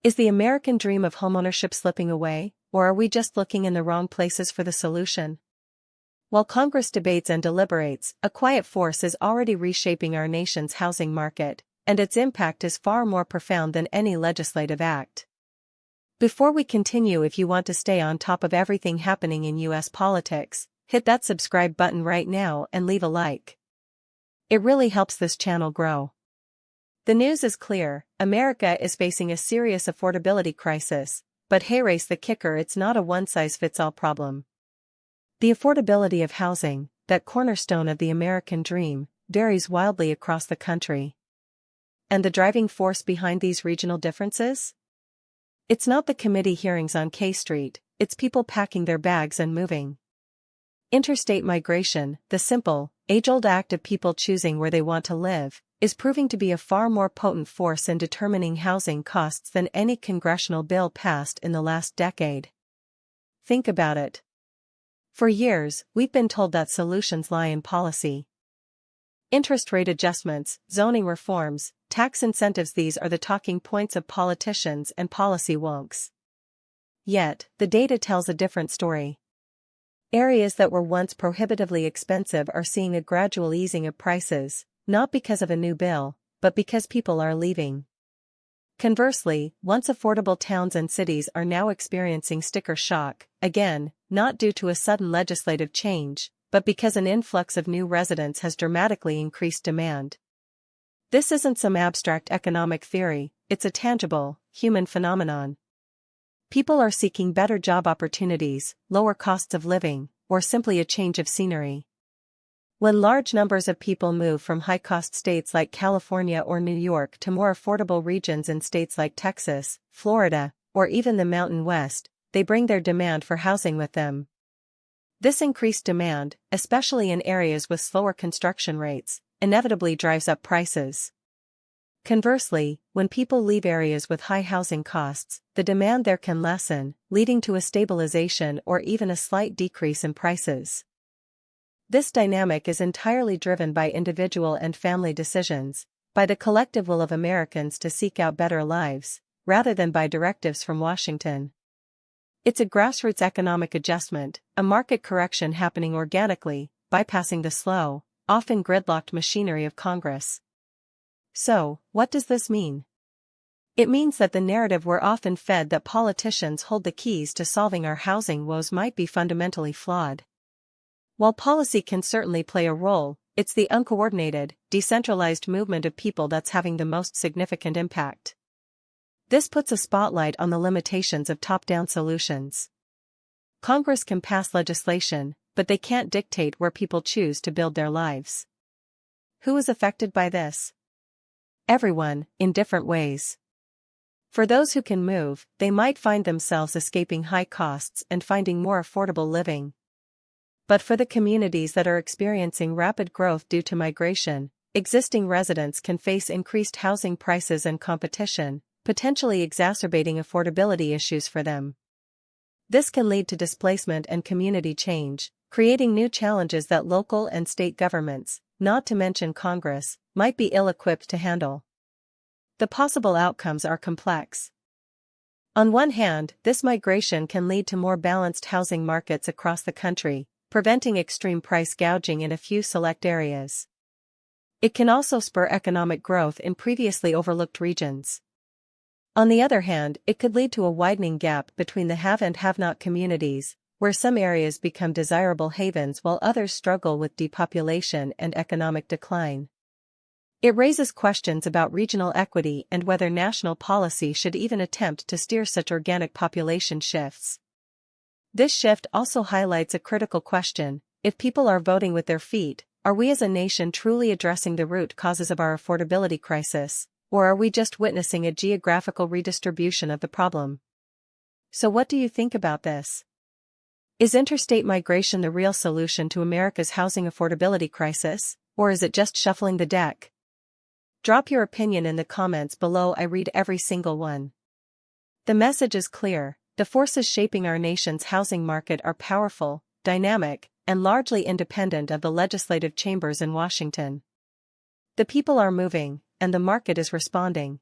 Is the American dream of homeownership slipping away, or are we just looking in the wrong places for the solution? While Congress debates and deliberates, a quiet force is already reshaping our nation's housing market, and its impact is far more profound than any legislative act. Before we continue, if you want to stay on top of everything happening in U.S. politics, hit that subscribe button right now and leave a like. It really helps this channel grow. The news is clear: America is facing a serious affordability crisis, but here's the kicker: it's not a one-size-fits-all problem. The affordability of housing, that cornerstone of the American dream, varies wildly across the country. And the driving force behind these regional differences? It's not the committee hearings on K Street, it's people packing their bags and moving. Interstate migration, the simple, age-old act of people choosing where they want to live, is proving to be a far more potent force in determining housing costs than any congressional bill passed in the last decade. Think about it. For years, we've been told that solutions lie in policy. Interest rate adjustments, zoning reforms, tax incentives — these are the talking points of politicians and policy wonks. Yet, the data tells a different story. Areas that were once prohibitively expensive are seeing a gradual easing of prices, not because of a new bill, but because people are leaving. Conversely, once affordable towns and cities are now experiencing sticker shock, again, not due to a sudden legislative change, but because an influx of new residents has dramatically increased demand. This isn't some abstract economic theory, it's a tangible, human phenomenon. People are seeking better job opportunities, lower costs of living, or simply a change of scenery. When large numbers of people move from high-cost states like California or New York to more affordable regions in states like Texas, Florida, or even the Mountain West, they bring their demand for housing with them. This increased demand, especially in areas with slower construction rates, inevitably drives up prices. Conversely, when people leave areas with high housing costs, the demand there can lessen, leading to a stabilization or even a slight decrease in prices. This dynamic is entirely driven by individual and family decisions, by the collective will of Americans to seek out better lives, rather than by directives from Washington. It's a grassroots economic adjustment, a market correction happening organically, bypassing the slow, often gridlocked machinery of Congress. So, what does this mean? It means that the narrative we're often fed that politicians hold the keys to solving our housing woes might be fundamentally flawed. While policy can certainly play a role, it's the uncoordinated, decentralized movement of people that's having the most significant impact. This puts a spotlight on the limitations of top-down solutions. Congress can pass legislation, but they can't dictate where people choose to build their lives. Who is affected by this? Everyone, in different ways. For those who can move, they might find themselves escaping high costs and finding more affordable living. But for the communities that are experiencing rapid growth due to migration, existing residents can face increased housing prices and competition, potentially exacerbating affordability issues for them. This can lead to displacement and community change, creating new challenges that local and state governments, not to mention Congress, might be ill-equipped to handle. The possible outcomes are complex. On one hand, this migration can lead to more balanced housing markets across the country, preventing extreme price gouging in a few select areas. It can also spur economic growth in previously overlooked regions. On the other hand, it could lead to a widening gap between the have and have-not communities, where some areas become desirable havens while others struggle with depopulation and economic decline. It raises questions about regional equity and whether national policy should even attempt to steer such organic population shifts. This shift also highlights a critical question: if people are voting with their feet, are we as a nation truly addressing the root causes of our affordability crisis, or are we just witnessing a geographical redistribution of the problem? So what do you think about this? Is interstate migration the real solution to America's housing affordability crisis, or is it just shuffling the deck? Drop your opinion in the comments below. I read every single one. The message is clear: the forces shaping our nation's housing market are powerful, dynamic, and largely independent of the legislative chambers in Washington. The people are moving, and the market is responding.